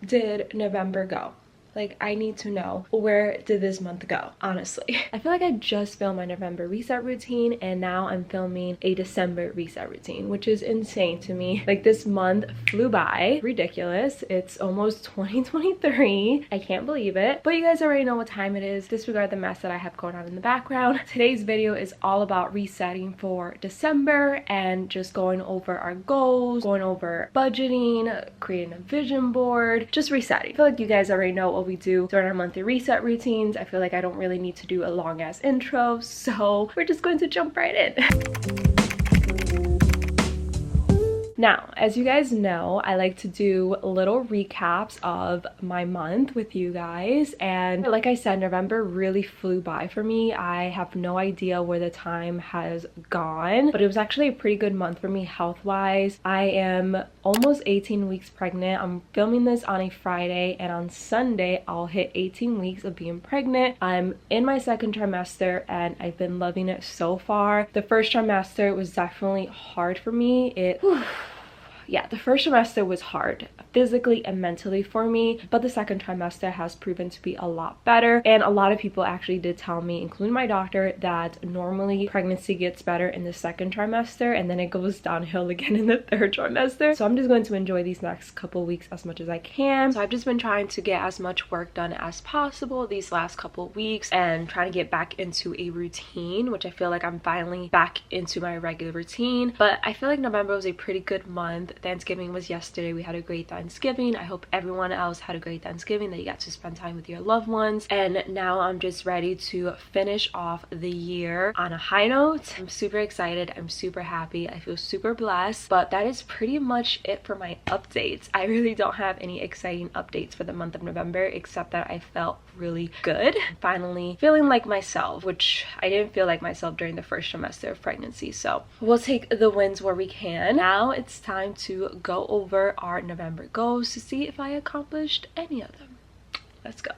did November go? Like, I need to know, where did this month go, honestly? I feel like I just filmed my November reset routine and now I'm filming a December reset routine, which is insane to me. Like, this month flew by. Ridiculous. It's almost 2023. I can't believe it. But you guys already know what time it is. Disregard the mess that I have going on in the background. Today's video is all about resetting for December and just going over our goals, going over budgeting, creating a vision board, just resetting. I feel like you guys already know what we do during our monthly reset routines. I feel like I don't really need to do a long ass intro, so we're just going to jump right in. Now, as you guys know, I like to do little recaps of my month with you guys, and like I said, November really flew by for me. I have no idea where the time has gone, but it was actually a pretty good month for me health-wise. I am almost 18 weeks pregnant. I'm filming this on a Friday, and on Sunday, I'll hit 18 weeks of being pregnant. I'm in my second trimester, and I've been loving it so far. The first trimester was definitely hard for me. Yeah, the first trimester was hard physically and mentally for me, but the second trimester has proven to be a lot better. And a lot of people actually did tell me, including my doctor, that normally pregnancy gets better in the second trimester and then it goes downhill again in the third trimester. So I'm just going to enjoy these next couple weeks as much as I can. So I've just been trying to get as much work done as possible these last couple weeks and trying to get back into a routine, which I feel like I'm finally back into my regular routine. But I feel like November was a pretty good month. Thanksgiving was yesterday. We had a great Thanksgiving. I hope everyone else had a great Thanksgiving, that you got to spend time with your loved ones. And now I'm just ready to finish off the year on a high note. I'm super excited. I'm super happy. I feel super blessed. But that is pretty much it for my updates. I really don't have any exciting updates for the month of November, except that I felt really good. Finally feeling like myself, which I didn't feel like myself during the first trimester of pregnancy. So we'll take the wins where we can. Now it's time to go over our November goals to see if I accomplished any of them. Let's go.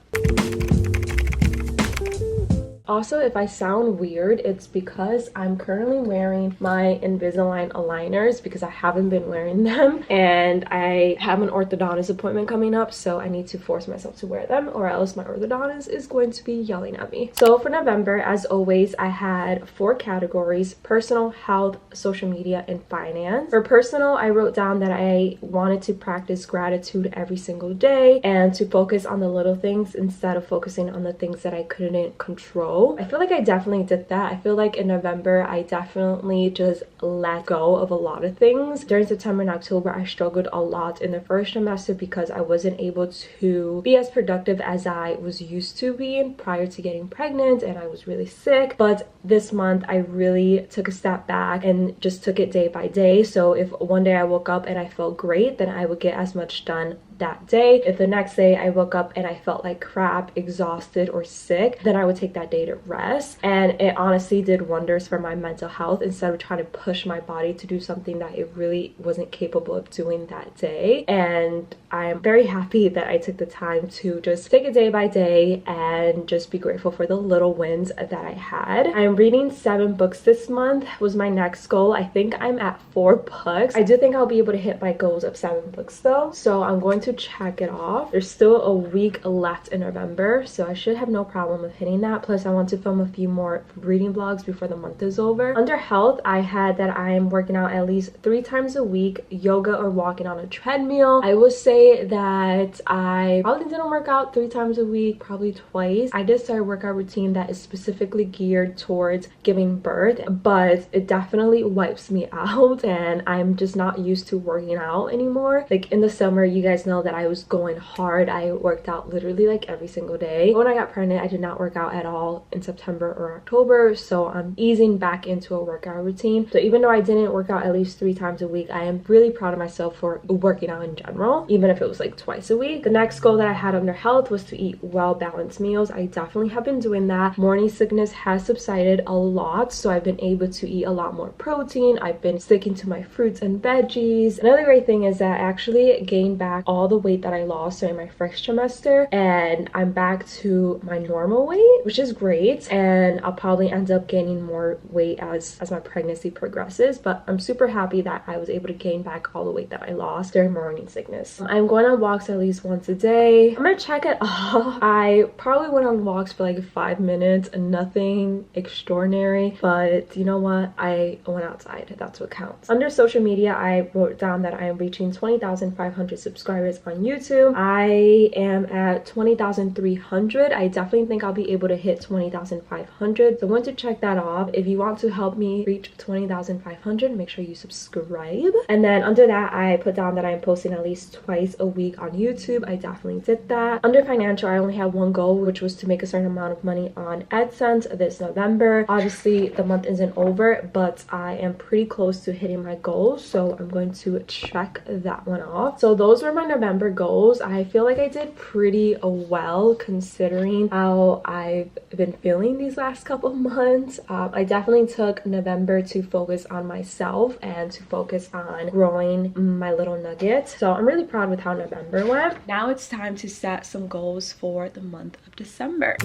Also, if I sound weird, it's because I'm currently wearing my Invisalign aligners because I haven't been wearing them, and I have an orthodontist appointment coming up, so I need to force myself to wear them or else my orthodontist is going to be yelling at me. So for November, as always, I had 4 categories: personal, health, social media, and finance. For personal, I wrote down that I wanted to practice gratitude every single day and to focus on the little things instead of focusing on the things that I couldn't control. I feel like I definitely did that. I feel like in November, I definitely just let go of a lot of things. During September and October, I struggled a lot in the first trimester because I wasn't able to be as productive as I was used to being prior to getting pregnant, and I was really sick. But this month, I really took a step back and just took it day by day. So if one day I woke up and I felt great, then I would get as much done that day. If the next day I woke up and I felt like crap, exhausted, or sick, then I would take that day to rest. And it honestly did wonders for my mental health instead of trying to push my body to do something that it really wasn't capable of doing that day. And I'm very happy that I took the time to just take it day by day and just be grateful for the little wins that I had. I'm reading 7 books this month was my next goal. I think I'm at 4 books. I do think I'll be able to hit my goals of 7 books though, so I'm going to check it off. There's still a week left in November, so I should have no problem with hitting that. Plus I want to film a few more reading vlogs before the month is over. Under health, I had that I am working out at least 3 times a week, yoga or walking on a treadmill. I will say that I probably didn't work out 3 times a week, probably twice. I did start a workout routine that is specifically geared towards giving birth, but it definitely wipes me out and I'm just not used to working out anymore. Like in the summer, you guys know that I was going hard. I worked out literally like every single day. When I got pregnant, I did not work out at all in September or October, so I'm easing back into a workout routine. So even though I didn't work out at least 3 times a week, I am really proud of myself for working out in general, even if it was like twice a week. The next goal that I had under health was to eat well-balanced meals. I definitely have been doing that. Morning sickness has subsided a lot, so I've been able to eat a lot more protein. I've been sticking to my fruits and veggies. Another great thing is that I actually gained back all the weight that I lost during my first trimester, and I'm back to my normal weight, which is great. And I'll probably end up gaining more weight as my pregnancy progresses, but I'm super happy that I was able to gain back all the weight that I lost during morning sickness. I I'm going on walks at least once a day. I'm gonna check it off. I probably went on walks for like 5 minutes and nothing extraordinary, but you know what? I went outside. That's what counts. Under social media, I wrote down that I am reaching 20,500 subscribers on YouTube. I am at 20,300. I definitely think I'll be able to hit 20,500. So I want to check that off. If you want to help me reach 20,500, make sure you subscribe. And then under that, I put down that I'm posting at least twice a week on YouTube. I definitely did that. Under financial, I only had one goal, which was to make a certain amount of money on AdSense this November. Obviously, the month isn't over, but I am pretty close to hitting my goals, so I'm going to check that one off. So those were my November goals. I feel like I did pretty well considering how I've been feeling these last couple months. I definitely took November to focus on myself and to focus on growing my little nuggets. So I'm really proud with how November went. Now it's time to set some goals for the month of December.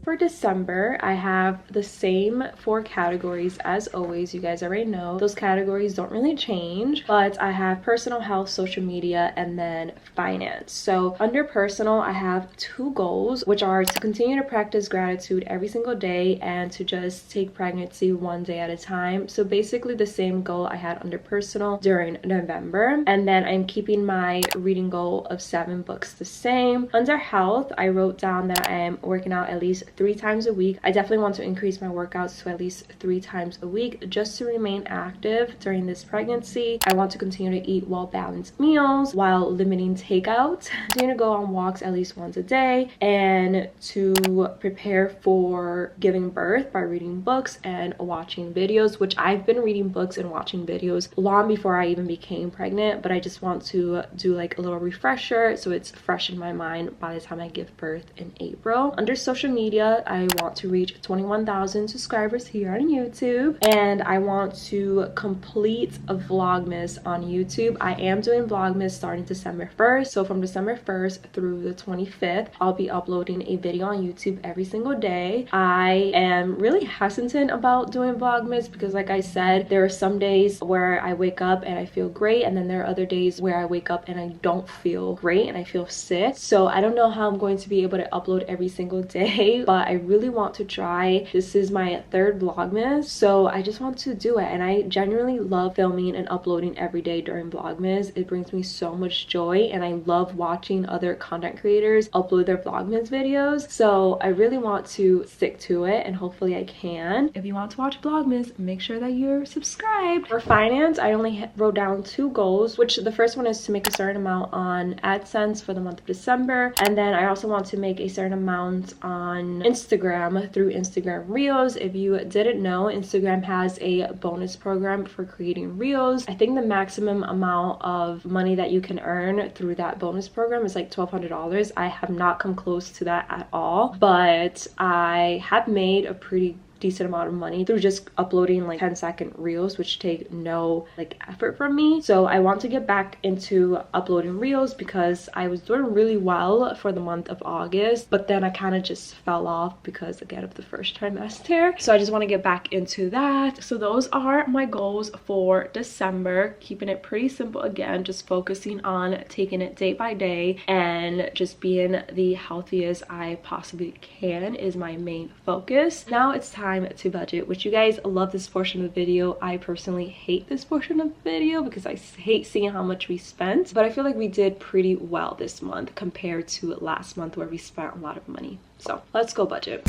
For December, I have the same 4 categories as always. You guys already know those categories don't really change, but I have personal health, social media, and then finance. So under personal, I have 2 goals, which are to continue to practice gratitude every single day and to just take pregnancy one day at a time. So basically the same goal I had under personal during November. And then I'm keeping my reading goal of 7 books the same. Under health, I wrote down that I am working out at least 3 times a week. I definitely want to increase my workouts to at least 3 times a week just to remain active during this pregnancy. I want to continue to eat well-balanced meals while limiting takeout. Continue to go on walks at least once a day and to prepare for giving birth by reading books and watching videos, which I've been reading books and watching videos long before I even became pregnant, but I just want to do like a little refresher so it's fresh in my mind by the time I give birth in April. Under social media, I want to reach 21,000 subscribers here on YouTube, and I want to complete a Vlogmas on YouTube. I am doing Vlogmas starting December 1st, so from December 1st through the 25th, I'll be uploading a video on YouTube every single day. I am really hesitant about doing Vlogmas because, like I said, there are some days where I wake up and I feel great, and then there are other days where I wake up and I don't feel great and I feel sick. So I don't know how I'm going to be able to upload every single day, but I really want to try. This is my 3rd Vlogmas, so I just want to do it, and I genuinely love filming and uploading every day during Vlogmas. It brings me so much joy, and I love watching other content creators upload their Vlogmas videos, so I really want to stick to it, and hopefully I can. If you want to watch Vlogmas, make sure that you're subscribed. For finance, I only wrote down 2 goals, which the first one is to make a certain amount on AdSense for the month of December, and then I also want to make a certain amount on Instagram through Instagram Reels. If you didn't know, Instagram has a bonus program for creating Reels. I think the maximum amount of money that you can earn through that bonus program is like $1,200. I have not come close to that at all, but I have made a pretty decent amount of money through just uploading like 10-second reels, which take no like effort from me. So I want to get back into uploading reels because I was doing really well for the month of August, but then I kind of just fell off because again of the first trimester. So I just want to get back into that. So those are my goals for December, keeping it pretty simple again, just focusing on taking it day by day and just being the healthiest I possibly can is my main focus. Now it's time to budget, which you guys love this portion of the video. I personally hate this portion of the video because I hate seeing how much we spent, but I feel like we did pretty well this month compared to last month where we spent a lot of money. So let's go budget.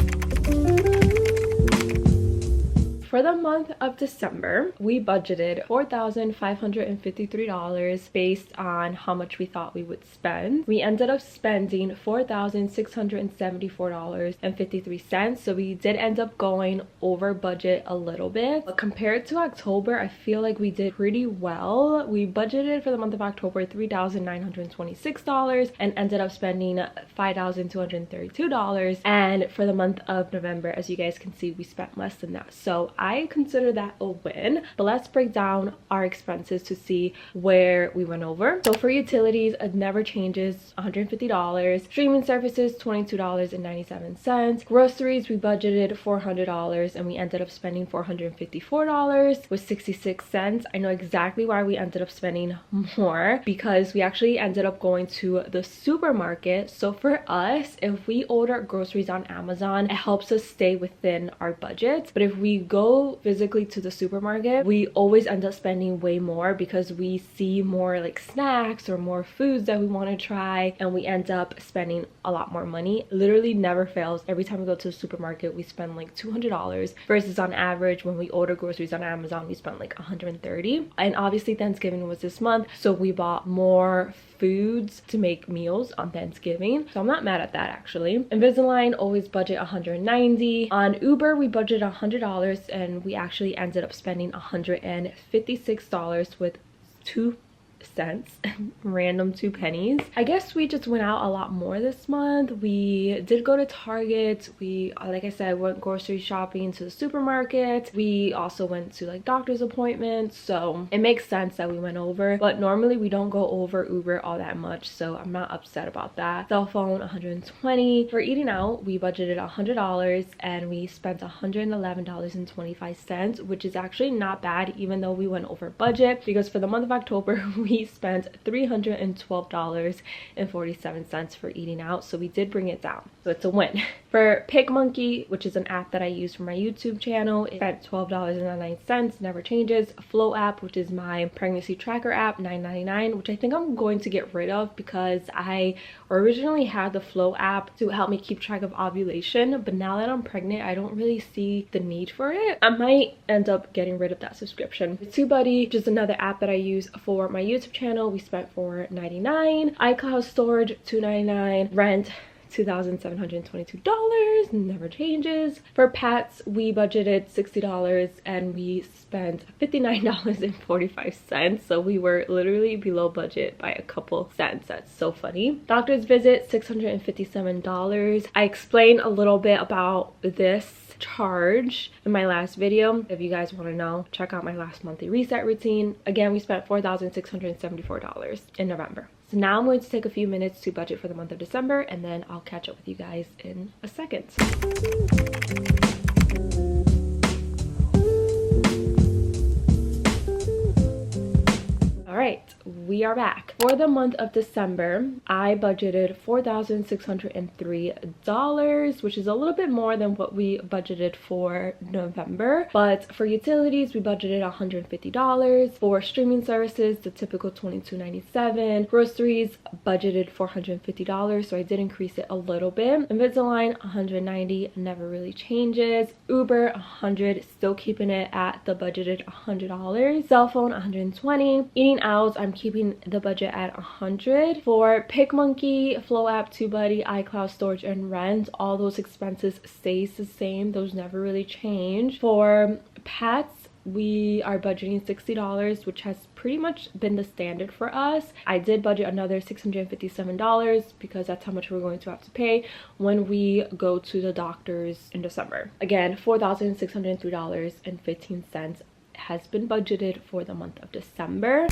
For the month of December, we budgeted $4,553 based on how much we thought we would spend. We ended up spending $4,674.53, so we did end up going over budget a little bit. But compared to October, I feel like we did pretty well. We budgeted for the month of October $3,926 and ended up spending $5,232. And for the month of November, as you guys can see, we spent less than that. So I consider that a win. But let's break down our expenses to see where we went over. So for utilities, it never changes, $150. Streaming services, $22.97. Groceries, we budgeted $400 and we ended up spending $454 with 66 cents. I know exactly why we ended up spending more, because we actually ended up going to the supermarket. So for us, if we order groceries on Amazon, it helps us stay within our budget. But if we go physically to the supermarket, we always end up spending way more because we see more like snacks or more foods that we want to try, and we end up spending a lot more money. Literally never fails. Every time we go to the supermarket, we spend like $200 versus on average when we order groceries on Amazon, we spend like $130. And obviously Thanksgiving was this month, so we bought more foods to make meals on Thanksgiving, so I'm not mad at that actually. Invisalign always budget $190. On Uber we budgeted $100 and we actually ended up spending $156 with 2 cents, random 2 pennies. I guess we just went out a lot more this month. We did go to Target. We, like I said, went grocery shopping to the supermarket. We also went to like doctor's appointments, so it makes sense that we went over, but normally we don't go over Uber all that much, so I'm not upset about that. Cell phone, $120. For eating out, we budgeted $100 and we spent $111.25, which is actually not bad even though we went over budget, because for the month of October we spent $312.47 for eating out, so we did bring it down, so it's a win. For PicMonkey, which is an app that I use for my YouTube channel, it spent $12.99, never changes. Flow app, which is my pregnancy tracker app, $9.99, which I think I'm going to get rid of because I originally had the Flow app to help me keep track of ovulation, but now that I'm pregnant I don't really see the need for it. I might end up getting rid of that subscription. TubeBuddy, which is another app that I use for my YouTube channel, we spent $4.99. iCloud storage, $2.99. Rent, $2,722, never changes. For pets, we budgeted $60 and we spent $59.45, so we were literally below budget by a couple cents. That's so funny. Doctor's visit, $657. I explained a little bit about this charge in my last video. If you guys want to know, check out my last monthly reset routine. Again, we spent $4,674 in November. So now I'm going to take a few minutes to budget for the month of December, and then I'll catch up with you guys in a second. Alright, we are back. For the month of December, I budgeted $4,603, which is a little bit more than what we budgeted for November. But for utilities, we budgeted $150. For streaming services, the typical $22.97. Groceries, budgeted $450, so I did increase it a little bit. Invisalign, $190, never really changes. Uber, $100, still keeping it at the budgeted $100. Cell phone, $120. Eating out, I'm keeping the budget at $100. For PicMonkey, Flow app, TubeBuddy, iCloud storage, and rent, all those expenses stays the same. Those never really change. For pets, we are budgeting $60, which has pretty much been the standard for us. I did budget another $657 because that's how much we're going to have to pay when we go to the doctors in December. Again, $4,603.15 has been budgeted for the month of December.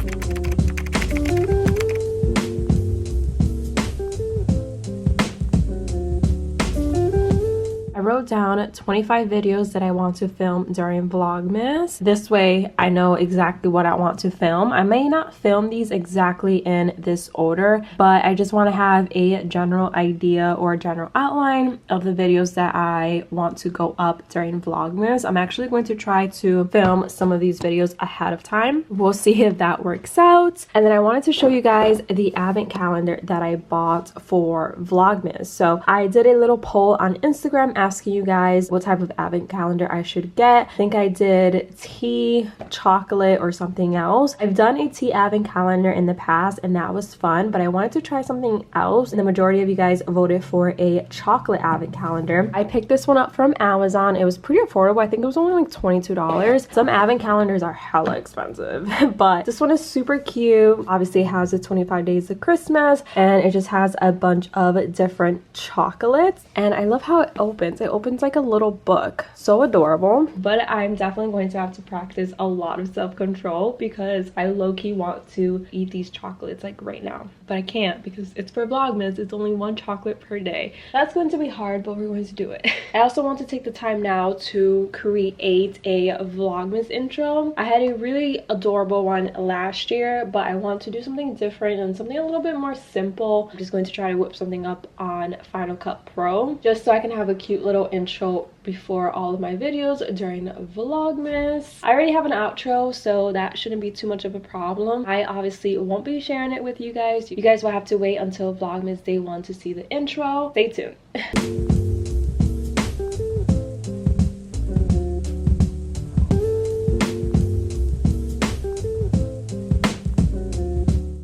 I wrote down 25 videos that I want to film during Vlogmas. This way I know exactly what I want to film. I may not film these exactly in this order, but I just want to have a general idea or a general outline of the videos that I want to go up during Vlogmas. I'm actually going to try to film some of these videos ahead of time. We'll see if that works out. And then I wanted to show you guys the advent calendar that I bought for Vlogmas. So I did a little poll on Instagram asking you guys what type of advent calendar I should get. I think I did tea, chocolate, or something else. I've done a tea advent calendar in the past and that was fun, but I wanted to try something else, and the majority of you guys voted for a chocolate advent calendar. I picked this one up from Amazon. It was pretty affordable. I think it was only like $22. Some advent calendars are hella expensive, but this one is super cute. Obviously it has the 25 days of Christmas and it just has a bunch of different chocolates, and I love how it opens. It opens like a little book. So adorable. But I'm definitely going to have to practice a lot of self-control because I low-key want to eat these chocolates like right now. But I can't because it's for Vlogmas. It's only one chocolate per day. That's going to be hard, but we're going to do it. I also want to take the time now to create a Vlogmas intro. I had a really adorable one last year, but I want to do something different and something a little bit more simple. I'm just going to try to whip something up on Final Cut Pro just so I can have a cute little intro before all of my videos during Vlogmas. I already have an outro, so that shouldn't be too much of a problem. I obviously won't be sharing it with you guys. You guys will have to wait until Vlogmas day 1 to see the intro. Stay tuned.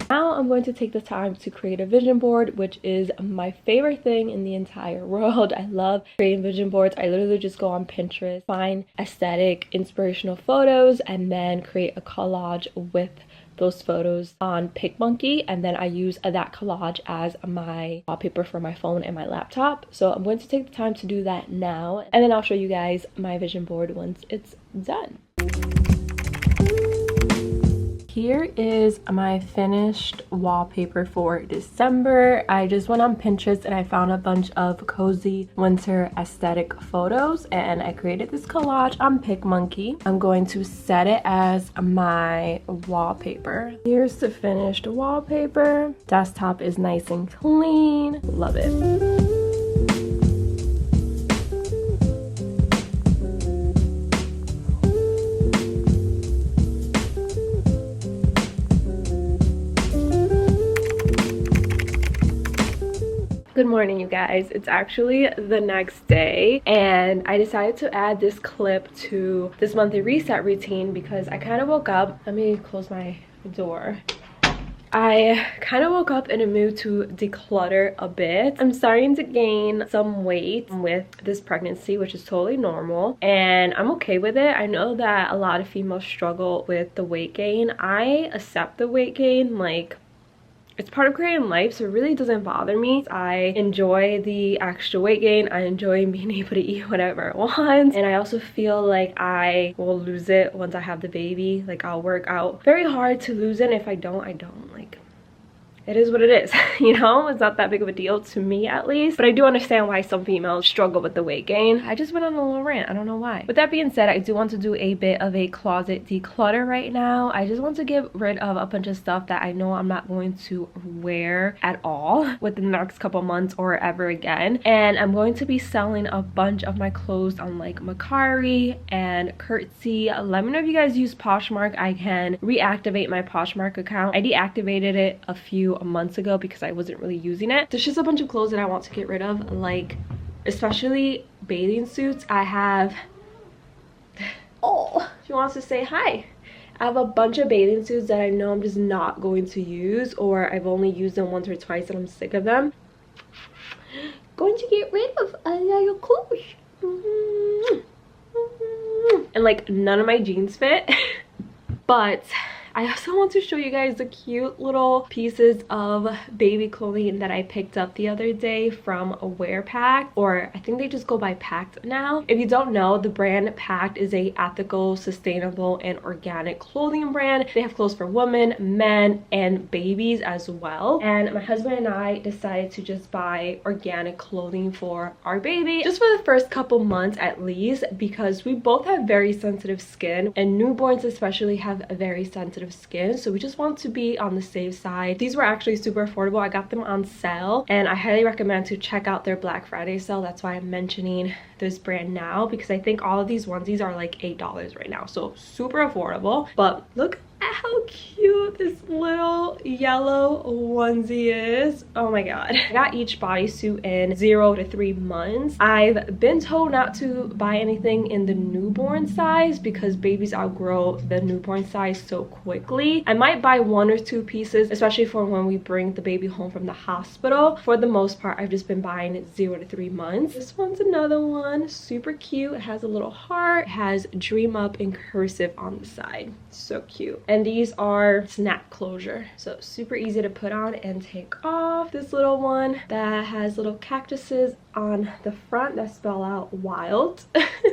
Now I'm going to take the time to create a vision board, which is my favorite thing in the entire world. I love creating vision boards. I literally just go on Pinterest, find aesthetic, inspirational photos, and then create a collage with those photos on PicMonkey, and then I use that collage as my wallpaper for my phone and my laptop. So I'm going to take the time to do that now, and then I'll show you guys my vision board once it's done. Here is my finished wallpaper for December. I just went on Pinterest and I found a bunch of cozy winter aesthetic photos and I created this collage on PicMonkey. I'm going to set it as my wallpaper. Here's the finished wallpaper. Desktop is nice and clean. Love it. Good morning, you guys. It's actually the next day and I decided to add this clip to this monthly reset routine because I kind of woke up. Let me close my door. I kind of woke up in a mood to declutter a bit. I'm starting to gain some weight with this pregnancy, which is totally normal, and I'm okay with it. I know that a lot of females struggle with the weight gain. I accept the weight gain, like, it's part of creating life, so it really doesn't bother me. I enjoy the extra weight gain. I enjoy being able to eat whatever I want. And I also feel like I will lose it once I have the baby. Like, I'll work out very hard to lose it. And if I don't, I don't. Like, it is what it is, you know? It's not that big of a deal to me, at least. But I do understand why some females struggle with the weight gain. I just went on a little rant. I don't know why. With that being said, I do want to do a bit of a closet declutter right now. I just want to get rid of a bunch of stuff that I know I'm not going to wear at all within the next couple months or ever again. And I'm going to be selling a bunch of my clothes on like Mercari and Curtsy. Let me know if you guys use Poshmark. I can reactivate my Poshmark account. I deactivated it a few months ago because I wasn't really using it. There's just a bunch of clothes that I want to get rid of, like especially bathing suits. I have she wants to say hi. I have a bunch of bathing suits that I know I'm just not going to use, or I've only used them once or twice and I'm sick of them. Going to get rid of a lot of clothes. And like, none of my jeans fit. But I also want to show you guys the cute little pieces of baby clothing that I picked up the other day from Wear Pact, or I think they just go by Pact now. If you don't know, the brand Pact is a ethical, sustainable, and organic clothing brand. They have clothes for women, men, and babies as well. And my husband and I decided to just buy organic clothing for our baby, just for the first couple months at least, because we both have very sensitive skin, and newborns especially have a very sensitive skin, so we just want to be on the safe side. These were actually super affordable. I got them on sale, and I highly recommend to check out their Black Friday sale. That's why I'm mentioning this brand now, because I think all of these onesies are like $8 right now, so super affordable. But look at how cute this little yellow onesie is. Oh my god. I got each bodysuit in 0 to 3 months. I've been told not to buy anything in the newborn size because babies outgrow the newborn size so quickly. I might buy 1 or 2 pieces, especially for when we bring the baby home from the hospital. For the most part, I've just been buying 0 to 3 months. This one's another one, super cute. It has a little heart. It has Dream Up in cursive on the side. So cute. And And these are snap closure, so super easy to put on and take off. This little one that has little cactuses on the front that spell out wild.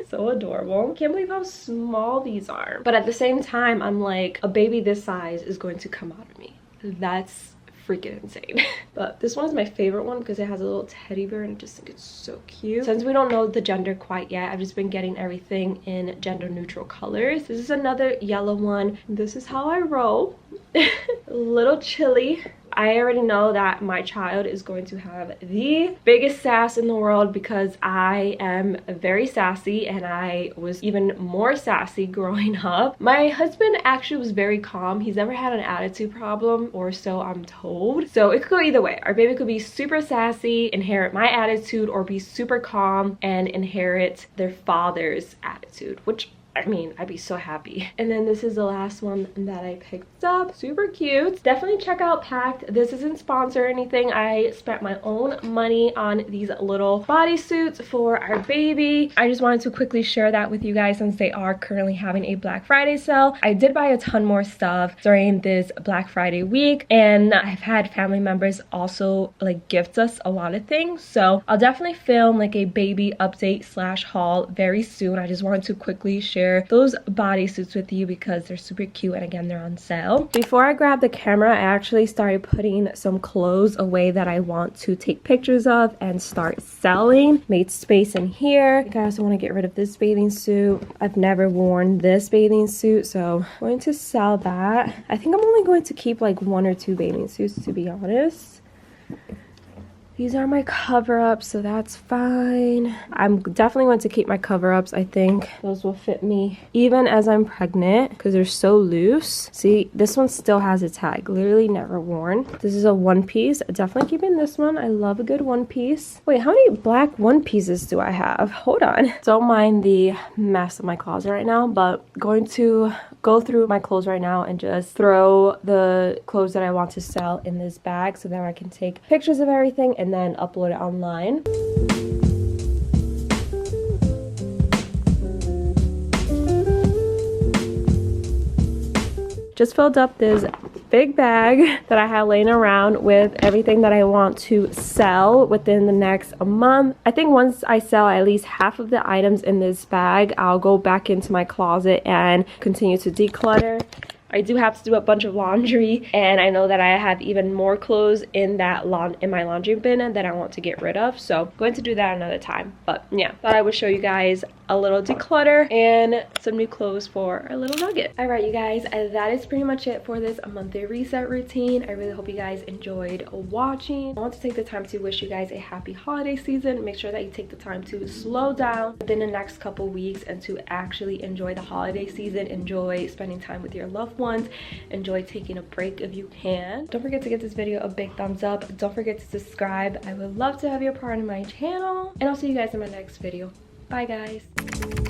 So adorable. Can't believe how small these are, but at the same time I'm like, a baby this size is going to come out of me. That's freaking insane. But this one is my favorite one because it has a little teddy bear and I just think it's so cute. Since we don't know the gender quite yet, I've just been getting everything in gender neutral colors. This is another yellow one. This is how I roll. A little chilly. I already know that my child is going to have the biggest sass in the world because I am very sassy, and I was even more sassy growing up. My husband actually was very calm. He's never had an attitude problem, or so I'm told. So it could go either way. Our baby could be super sassy, inherit my attitude, or be super calm and inherit their father's attitude, which I mean, I'd be so happy. And then this is the last one that I picked up. Super cute. Definitely check out Packed. This isn't sponsored or anything. I spent my own money on these little bodysuits for our baby. I just wanted to quickly share that with you guys since they are currently having a Black Friday sale. I did buy a ton more stuff during this Black Friday week, and I've had family members also like gift us a lot of things. So I'll definitely film like a baby update slash haul very soon. I just wanted to quickly share those bodysuits with you because they're super cute, and again, they're on sale. Before I grabbed the camera, I actually started putting some clothes away that I want to take pictures of and start selling. Made space in here. I think I also want to get rid of this bathing suit. I've never worn this bathing suit, so I'm going to sell that. I think I'm only going to keep like 1 or 2 bathing suits, to be honest. These are my cover-ups, so that's fine. I'm definitely going to keep my cover-ups. I think those will fit me even as I'm pregnant because they're so loose. See, this one still has a tag. Literally never worn. This is a one piece. Definitely keeping this one. I love a good one piece. Wait, how many black one pieces do I have? Hold on. Don't mind the mess of my closet right now, but going to go through my clothes right now and just throw the clothes that I want to sell in this bag so that I can take pictures of everything and then upload it online. Just filled up this big bag that I had laying around with everything that I want to sell within the next month. I think once I sell at least half of the items in this bag, I'll go back into my closet and continue to declutter. I do have to do a bunch of laundry, and I know that I have even more clothes in that in my laundry bin that I want to get rid of, so I'm going to do that another time. But yeah, thought I would show you guys a little declutter and some new clothes for our little nugget. All right, you guys, that is pretty much it for this monthly reset routine. I really hope you guys enjoyed watching. I want to take the time to wish you guys a happy holiday season. Make sure that you take the time to slow down within the next couple weeks and to actually enjoy the holiday season. Enjoy spending time with your loved ones. Enjoy taking a break if you can. Don't forget to give this video a big thumbs up. Don't forget to subscribe. I would love to have you a part of my channel, and I'll see you guys in my next video. Bye guys.